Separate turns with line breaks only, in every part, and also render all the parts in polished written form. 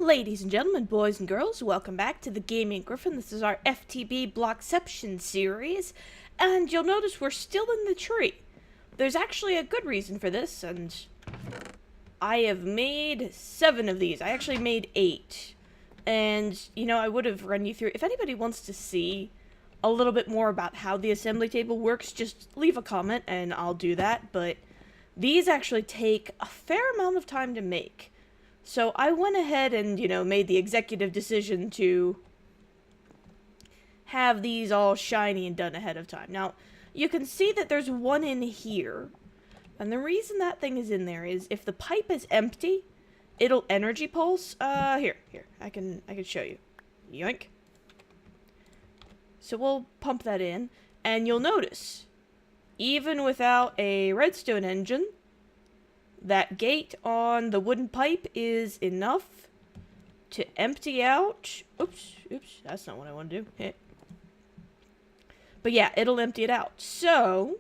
Ladies and gentlemen, boys and girls, welcome back to the Gaming Gryphon. This is our FTB Blockception series, and you'll notice we're still in the tree. There's actually a good reason for this, and I have made 7 of these. I actually made 8. And, you know, I would have run you through. If anybody wants to see a little bit more about how the assembly table works, just leave a comment and I'll do that. But these actually take a fair amount of time to make. So I went ahead and, you know, made the executive decision to have these all shiny and done ahead of time. Now, you can see that there's one in here. And the reason that thing is in there is if the pipe is empty, it'll energy pulse. Here, I can show you. Yoink. So we'll pump that in, and you'll notice, even without a redstone engine, that gate on the wooden pipe is enough to empty out. Oops, that's not what I want to do. But yeah, it'll empty it out. So,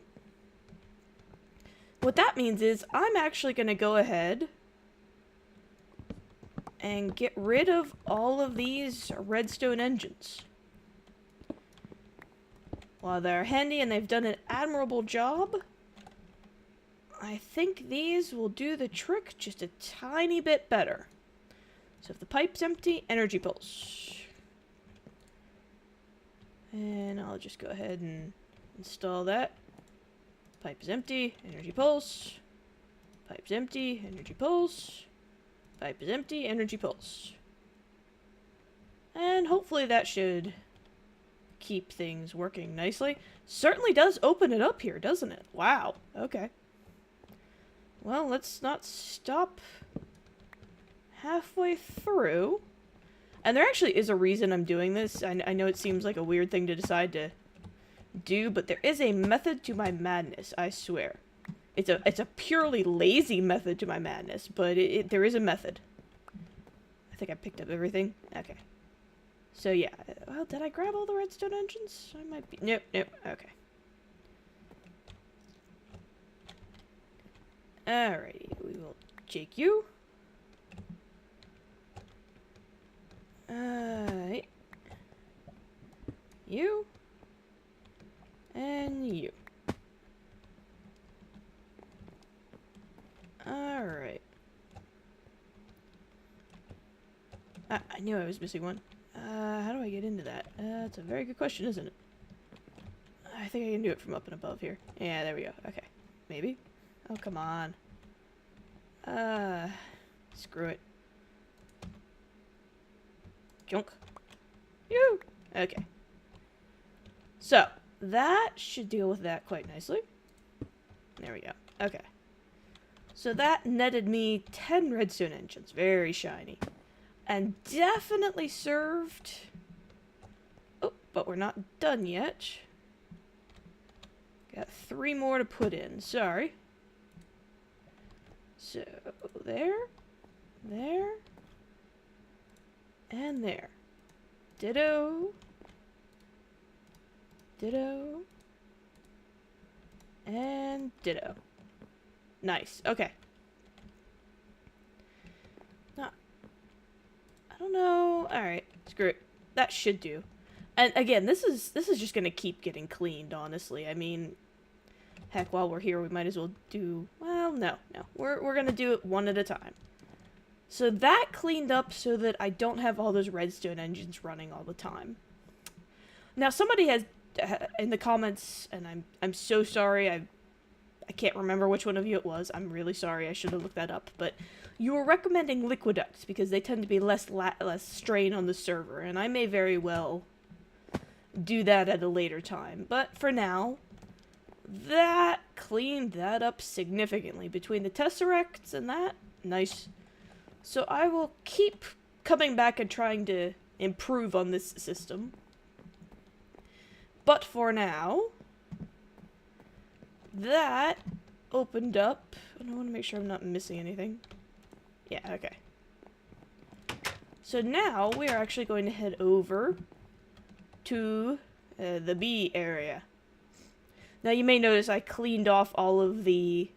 what that means is I'm actually going to go ahead and get rid of all of these redstone engines. While they're handy and they've done an admirable job, I think these will do the trick just a tiny bit better. So if the pipe's empty, energy pulse. And I'll just go ahead and install that. Pipe is empty, energy pulse. Pipe's empty, energy pulse. Pipe is empty, energy pulse. And hopefully that should keep things working nicely. Certainly does open it up here, doesn't it? Wow, okay. Well, let's not stop halfway through. And there actually is a reason I'm doing this. I know it seems like a weird thing to decide to do, but there is a method to my madness, I swear. It's a purely lazy method to my madness, but there is a method. I think I picked up everything. Okay. So yeah, well, did I grab all the redstone engines? I might be, nope, okay. Alrighty, we will take you. You. And you. Alright. I knew I was missing one. How do I get into that? That's a very good question, isn't it? I think I can do it from up and above here. Yeah, there we go. Okay. Maybe? Oh, come on. Screw it. Junk. You. Okay. So, that should deal with that quite nicely. There we go. Okay. So that netted me 10 redstone engines. Very shiny. And definitely served... Oh, but we're not done yet. Got 3 more to put in. Sorry. So, there, and there. Ditto. And ditto. Nice. Okay. I don't know. Alright. Screw it. That should do. And again, this is just gonna keep getting cleaned, honestly. I mean, heck, while we're here, we might as well do... Well, no. We're gonna do it one at a time. So that cleaned up so that I don't have all those redstone engines running all the time. Now, somebody has, in the comments, and I'm so sorry, I can't remember which one of you it was. I'm really sorry, I should have looked that up. But you were recommending liquiducts because they tend to be less strain on the server. And I may very well do that at a later time. But for now... that cleaned that up significantly between the tesseracts and that. Nice. So I will keep coming back and trying to improve on this system. But for now, that opened up. And I want to make sure I'm not missing anything. Yeah, okay. So now we are actually going to head over to the B area. Now, you may notice I cleaned off all of the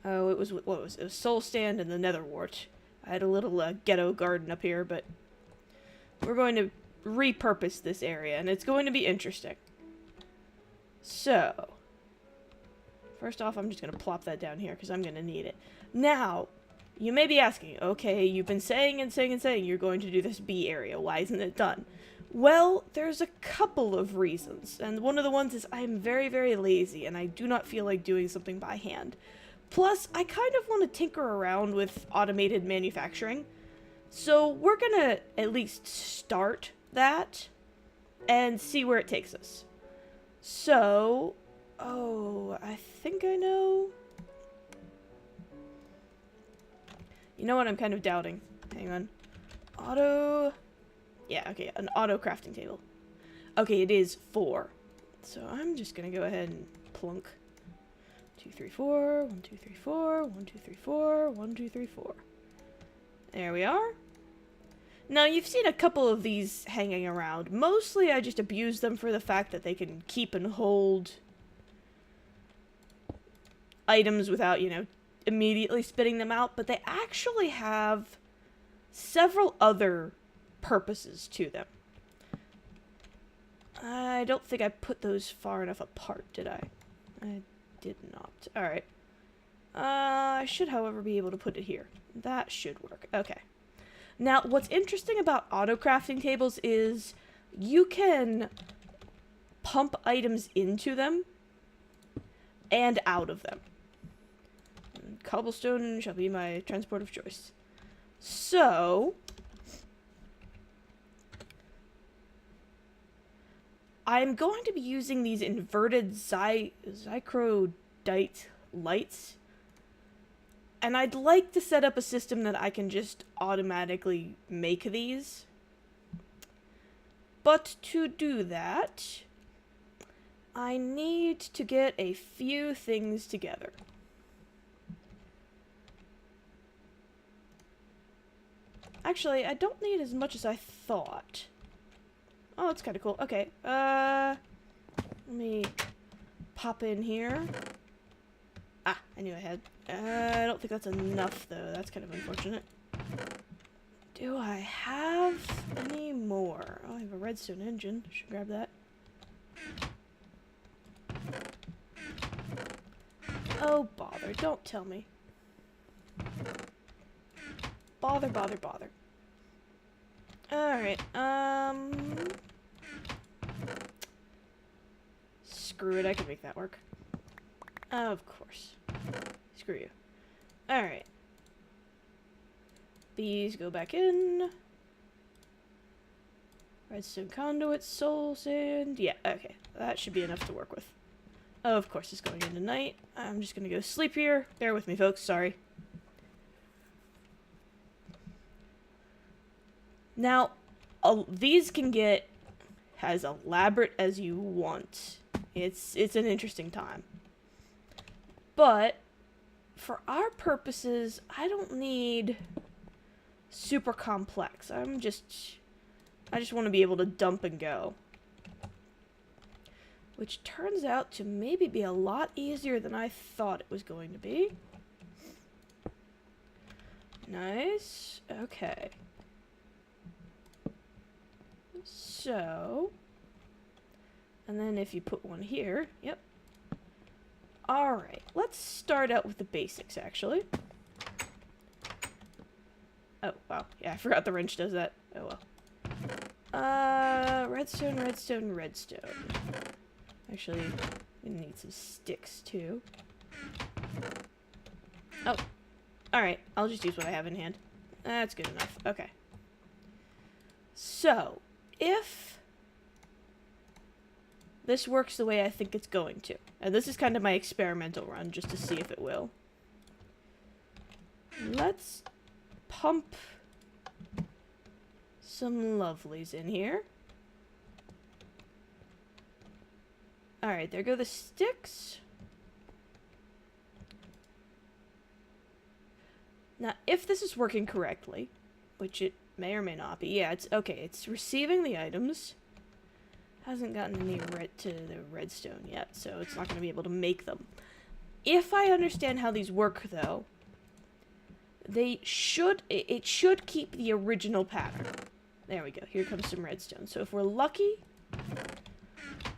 Oh, it was, what was it? It was Soul Stand and the Nether Wart. I had a little ghetto garden up here, but we're going to repurpose this area, and it's going to be interesting. So, first off, I'm just going to plop that down here, because I'm going to need it. Now, you may be asking, okay, you've been saying and saying and saying you're going to do this B area. Why isn't it done? Well, there's a couple of reasons, and one of the ones is I am very, very lazy, and I do not feel like doing something by hand. Plus, I kind of want to tinker around with automated manufacturing, so we're gonna at least start that and see where it takes us. So, oh, I think I know. You know what? I'm kind of doubting. Hang on. Auto. Yeah, okay, an auto crafting table. Okay, it is 4. So I'm just gonna go ahead and plunk. 2, 3, 4. 1, 2, 3, 4. 1, 2, 3, 4. 1, 2, 3, 4. There we are. Now, you've seen a couple of these hanging around. Mostly, I just abuse them for the fact that they can keep and hold items without, you know, immediately spitting them out. But they actually have several other purposes to them. I don't think I put those far enough apart, did I? I did not. Alright. I should, however, be able to put it here. That should work. Okay. Now, what's interesting about auto crafting tables is you can pump items into them and out of them. And cobblestone shall be my transport of choice. So, I'm going to be using these inverted zycrodite lights. And I'd like to set up a system that I can just automatically make these. But to do that, I need to get a few things together. Actually, I don't need as much as I thought. Oh, that's kind of cool. Okay, let me pop in here. Ah, I knew I had. I don't think that's enough, though. That's kind of unfortunate. Do I have any more? Oh, I have a redstone engine. Should grab that. Oh, bother. Don't tell me. Bother, bother, bother. Alright, screw it, I can make that work. Of course. Screw you. Alright. These go back in. Redstone conduit, soul sand. Yeah, okay. That should be enough to work with. Of course, it's going in tonight. I'm just gonna go sleep here. Bear with me, folks. Sorry. Now, these can get as elaborate as you want. It's an interesting time. But, for our purposes, I don't need super complex. I just want to be able to dump and go. Which turns out to maybe be a lot easier than I thought it was going to be. Nice. Okay. So, and then if you put one here, yep. Alright, let's start out with the basics, actually. Oh, wow. Yeah, I forgot the wrench does that. Oh, well. Redstone, redstone, redstone. Actually, I'm gonna need some sticks, too. Oh. Alright, I'll just use what I have in hand. That's good enough. Okay. So, if this works the way I think it's going to, and this is kind of my experimental run just to see if it will, let's pump some lovelies in here. Alright, there go the sticks. Now, if this is working correctly, which it may or may not be. Yeah, it's okay. It's receiving the items. Hasn't gotten any to the redstone yet, so it's not going to be able to make them. If I understand how these work, though, it should keep the original pattern. There we go. Here comes some redstone. So if we're lucky,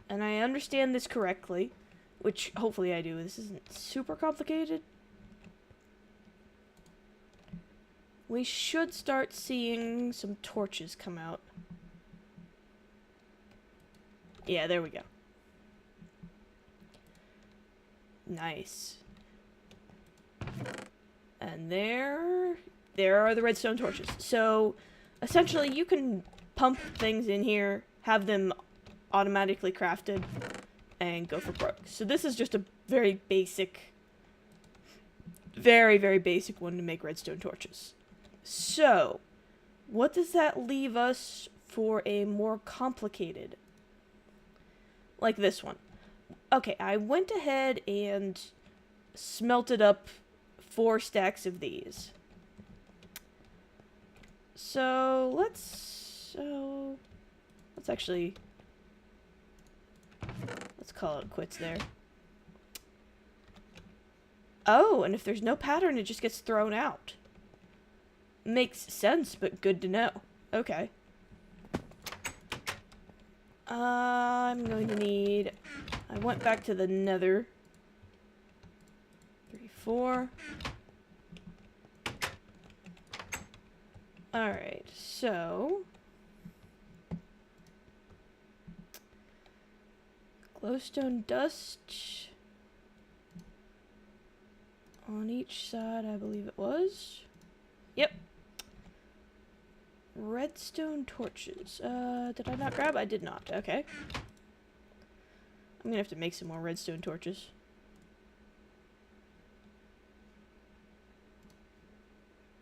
and I understand this correctly, which hopefully I do, this isn't super complicated, we should start seeing some torches come out. Yeah, there we go. Nice. And there are the redstone torches. So, essentially, you can pump things in here, have them automatically crafted, and go for broke. So this is just a very basic, very, very basic one to make redstone torches. So, what does that leave us for a more complicated, like this one? Okay, I went ahead and smelted up 4 stacks of these. So let's call it quits there. Oh, and if there's no pattern, it just gets thrown out. Makes sense, but good to know. Okay. I'm going to need... I went back to the nether. 3, 4. Alright, so... glowstone dust... on each side, I believe it was. Yep. Redstone torches. Did I not grab? I did not. Okay. I'm gonna have to make some more redstone torches.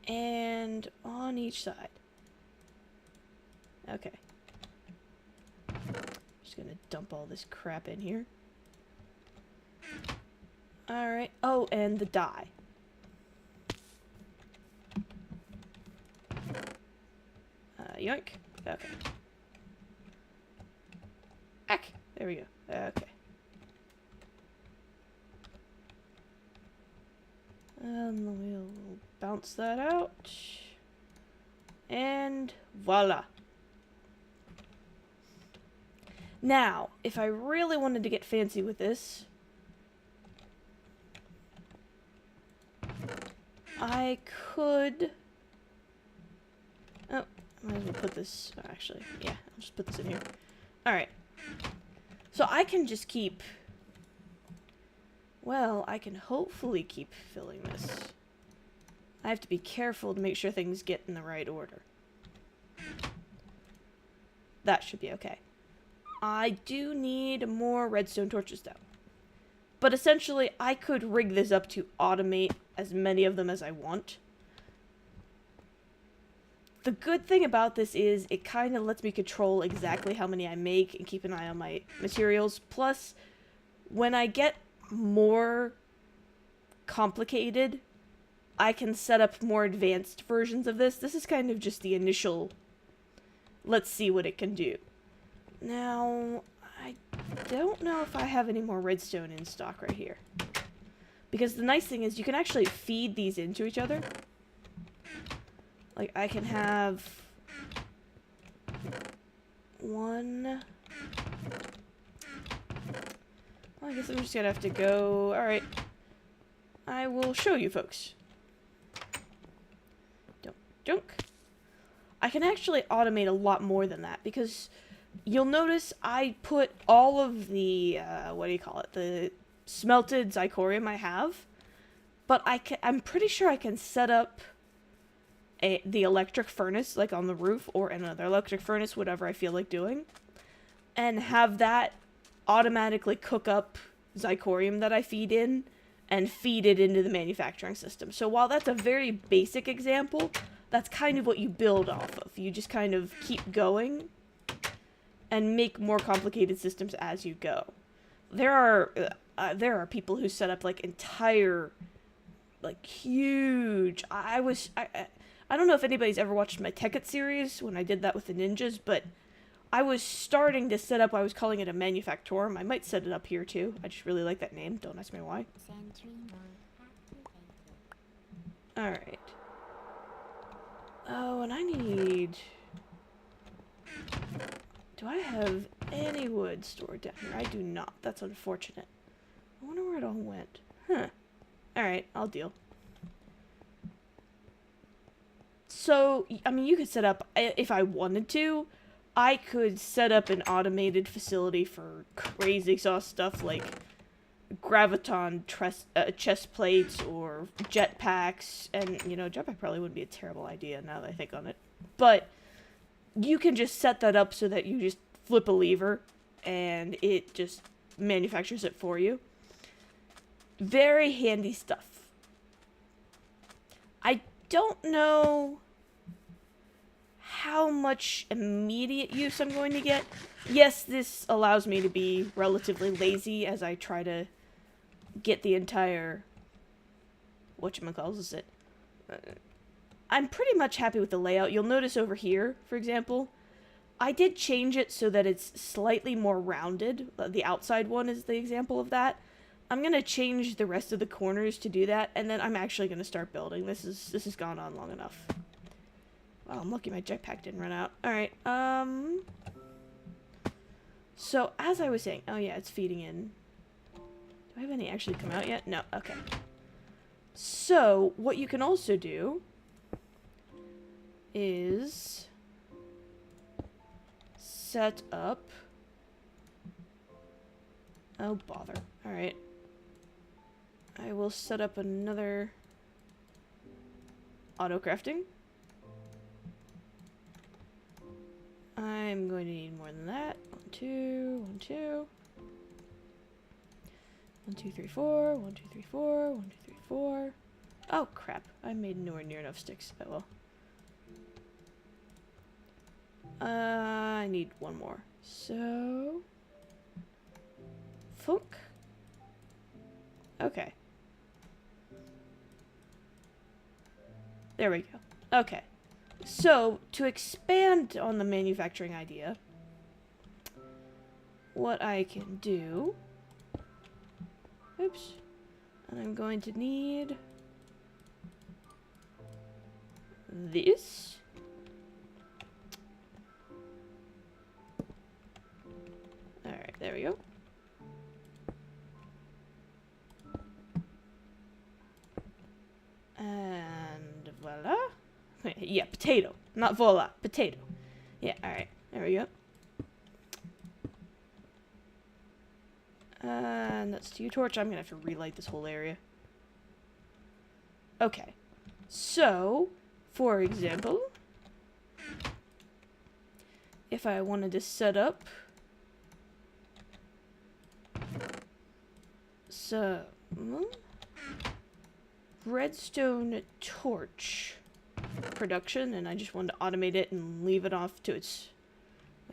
And on each side. Okay. Just gonna dump all this crap in here. Alright. Oh, and the dye. Yoink. Okay. Ack. There we go. Okay. And we'll bounce that out. And voila. Now, if I really wanted to get fancy with this, I could... oh, might as well put this... oh, actually, yeah, I'll just put this in here. Alright. So I can just keep... well, I can hopefully keep filling this. I have to be careful to make sure things get in the right order. That should be okay. I do need more redstone torches, though. But essentially, I could rig this up to automate as many of them as I want. The good thing about this is it kind of lets me control exactly how many I make and keep an eye on my materials. Plus, when I get more complicated, I can set up more advanced versions of this. This is kind of just the initial, let's see what it can do. Now, I don't know if I have any more redstone in stock right here. Because the nice thing is you can actually feed these into each other. Like, I can have one... well, I guess I'm just gonna have to go... alright. I will show you folks. Don't junk. I can actually automate a lot more than that, because you'll notice I put all of the, what do you call it? The smelted zirconium I have, but I'm pretty sure I can set up the electric furnace, like on the roof, or another electric furnace, whatever I feel like doing, and have that automatically cook up zirconium that I feed in, and feed it into the manufacturing system. So while that's a very basic example, that's kind of what you build off of. You just kind of keep going, and make more complicated systems as you go. There are people who set up, like, entire, like, huge... I don't know if anybody's ever watched my Tekkit series, when I did that with the ninjas, but I was starting to set up, I was calling it a manufactorum. I might set it up here, too. I just really like that name. Don't ask me why. Alright. Oh, and I need... Do I have any wood stored down here? I do not. That's unfortunate. I wonder where it all went. Huh. Alright, I'll deal. So, I mean, you could set up, if I wanted to, I could set up an automated facility for crazy exhaust stuff like graviton chest plates or jetpacks. And, you know, jetpack probably wouldn't be a terrible idea now that I think on it. But you can just set that up so that you just flip a lever and it just manufactures it for you. Very handy stuff. I don't know how much immediate use I'm going to get. Yes, this allows me to be relatively lazy as I try to get the entire... whatchamacallit it? I'm pretty much happy with the layout. You'll notice over here, for example, I did change it so that it's slightly more rounded. The outside one is the example of that. I'm going to change the rest of the corners to do that, and then I'm actually going to start building. This has gone on long enough. Wow, I'm lucky my jetpack didn't run out. Alright, so, as I was saying... Oh, yeah, it's feeding in. Do I have any actually come out yet? No, okay. So, what you can also do is set up... Oh, bother. Alright. I will set up another auto-crafting. I'm going to need more than that. 1, 2, 1, 2. 1, 2, 3, 4. 1, 2, 3, 4. 1, 2, 3, 4. Oh, crap. I made nowhere near enough sticks. Oh, well. I need one more. So... Funk. Okay. There we go. Okay. So, to expand on the manufacturing idea, what I can do... Oops. I'm going to need... this. Alright, there we go. And voila. Yeah, potato. Not voila. Potato. Yeah, alright. There we go. And that's to you, torch. I'm gonna have to relight this whole area. Okay. So, for example, if I wanted to set up some redstone torch production, and I just wanted to automate it and leave it off to its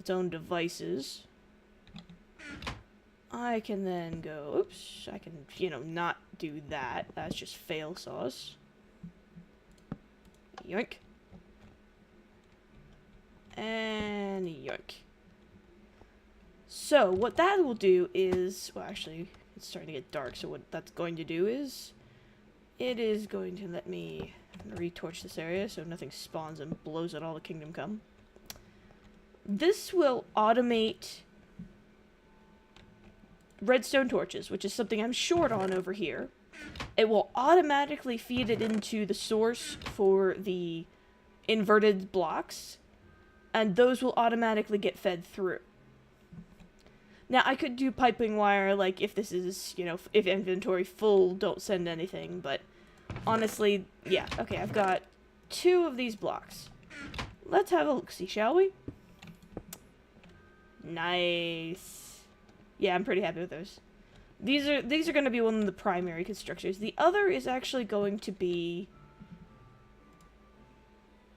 own devices, I can then go, oops, I can, you know, not do that. That's just fail sauce. Yoink. And yoink. So, what that will do is, well, actually, it's starting to get dark, so what that's going to do is, it is going to let me retorch this area so nothing spawns and blows it all to Kingdom Come. This will automate redstone torches, which is something I'm short on over here. It will automatically feed it into the source for the inverted blocks, and those will automatically get fed through. Now, I could do piping wire, like, if this is, you know, if inventory full, don't send anything, but honestly, yeah. Okay, I've got 2 of these blocks. Let's have a look-see, shall we? Nice. Yeah, I'm pretty happy with those. These are going to be one of the primary constructors. The other is actually going to be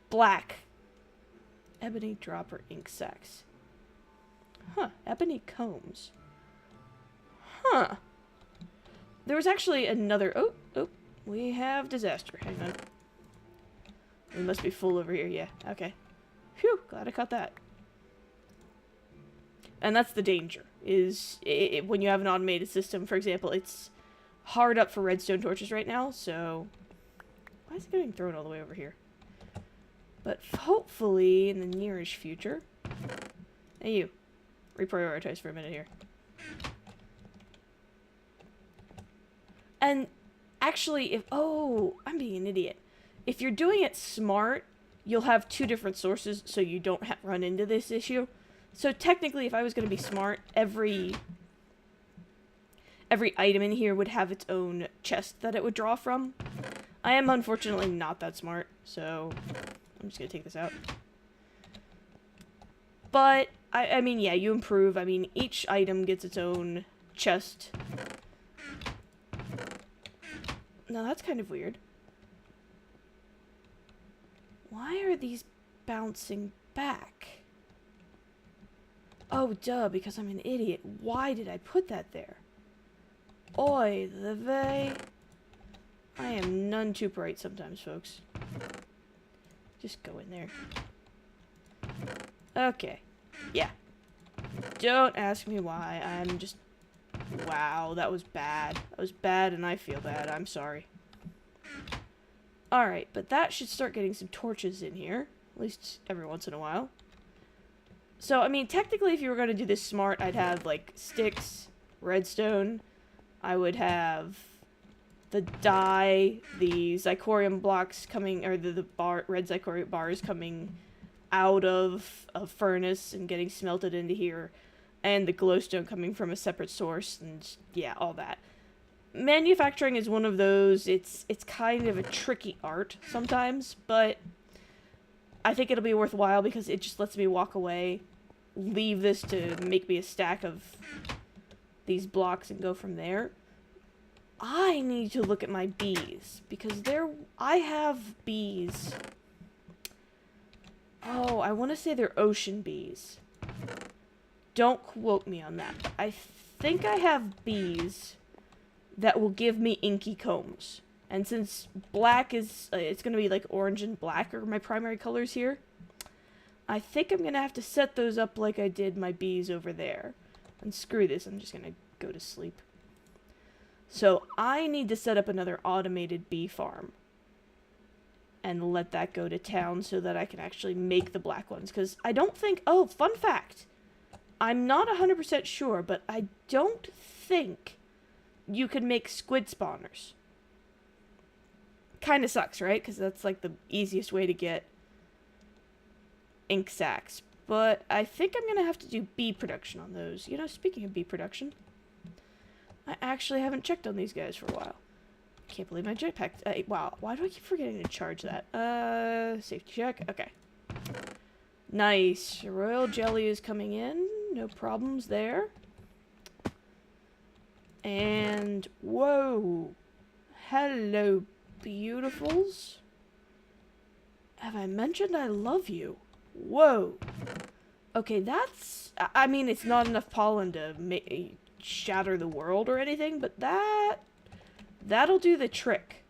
black ebony dropper ink sacks. Huh, ebony combs. Huh. There was actually another... Oh, we have disaster. Hang on. We must be full over here. Yeah, okay. Phew, glad I caught that. And that's the danger, is when you have an automated system, for example, it's hard up for redstone torches right now, so... Why is it getting thrown all the way over here? But hopefully in the nearish future... Hey, you. Reprioritize for a minute here. And actually, if... Oh, I'm being an idiot. If you're doing it smart, you'll have two different sources so you don't run into this issue. So technically, if I was going to be smart, every item in here would have its own chest that it would draw from. I am unfortunately not that smart, so I'm just going to take this out. But, I mean, yeah, you improve. I mean, each item gets its own chest. No, that's kind of weird. Why are these bouncing back? Oh, duh, because I'm an idiot. Why did I put that there? Oy the vey. I am none too bright sometimes, folks. Just go in there. Okay. Yeah. Don't ask me why. I'm just... Wow, that was bad. That was bad and I feel bad. I'm sorry. Alright, but that should start getting some torches in here. At least every once in a while. So, I mean, technically if you were going to do this smart, I'd have, like, sticks, redstone. I would have the dye, the zirconium blocks coming, or the red zirconium bars coming out of a furnace and getting smelted into here. And the glowstone coming from a separate source, and yeah, all that. Manufacturing is one of those, it's kind of a tricky art sometimes, but I think it'll be worthwhile because it just lets me walk away, leave this to make me a stack of these blocks and go from there. I need to look at my bees, because I have bees. Oh, I want to say they're ocean bees. Don't quote me on that, but I think I have bees that will give me inky combs. And since black is, it's going to be like orange and black are my primary colors here, I think I'm going to have to set those up like I did my bees over there. And screw this, I'm just going to go to sleep. So I need to set up another automated bee farm. And let that go to town so that I can actually make the black ones. Because I don't think, oh, fun fact. I'm not 100% sure, but I don't think you can make squid spawners. Kinda sucks, right? Because that's like the easiest way to get ink sacs. But I think I'm gonna have to do bee production on those. You know, speaking of bee production, I actually haven't checked on these guys for a while. Can't believe my jetpack. Wow, why do I keep forgetting to charge that? Safety check. Okay. Nice. Royal jelly is coming in. No problems there. And, whoa. Hello, beautifuls. Have I mentioned I love you? Whoa. Okay, that's... I mean, it's not enough pollen to shatter the world or anything, but that'll do the trick.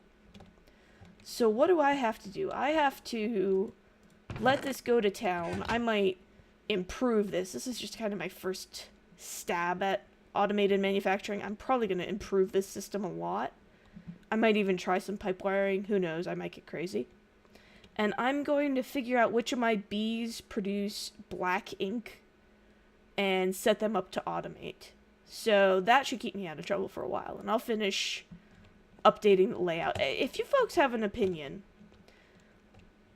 So what do I have to do? I have to let this go to town. I might improve this. This is just kind of my first stab at automated manufacturing. I'm probably going to improve this system a lot. I might even try some pipe wiring. Who knows? I might get crazy. And I'm going to figure out which of my bees produce black ink and set them up to automate. So that should keep me out of trouble for a while. And I'll finish updating the layout. If you folks have an opinion,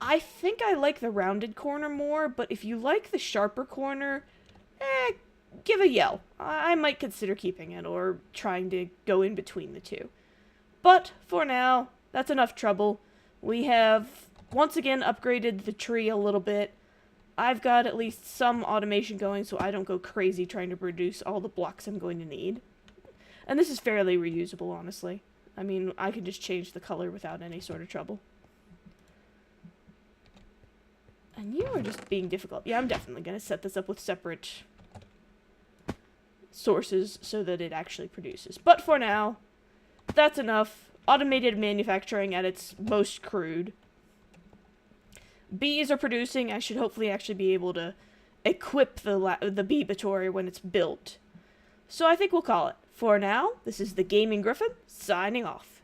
I think I like the rounded corner more, but if you like the sharper corner, give a yell. I might consider keeping it or trying to go in between the two. But for now, that's enough trouble. We have once again upgraded the tree a little bit. I've got at least some automation going so I don't go crazy trying to produce all the blocks I'm going to need. And this is fairly reusable, honestly. I mean, I can just change the color without any sort of trouble. And you are just being difficult. Yeah, I'm definitely going to set this up with separate sources so that it actually produces. But for now, that's enough. Automated manufacturing at its most crude. Bees are producing. I should hopefully actually be able to equip the Beebatory when it's built. So I think we'll call it. For now, this is the Gaming Gryphon, signing off.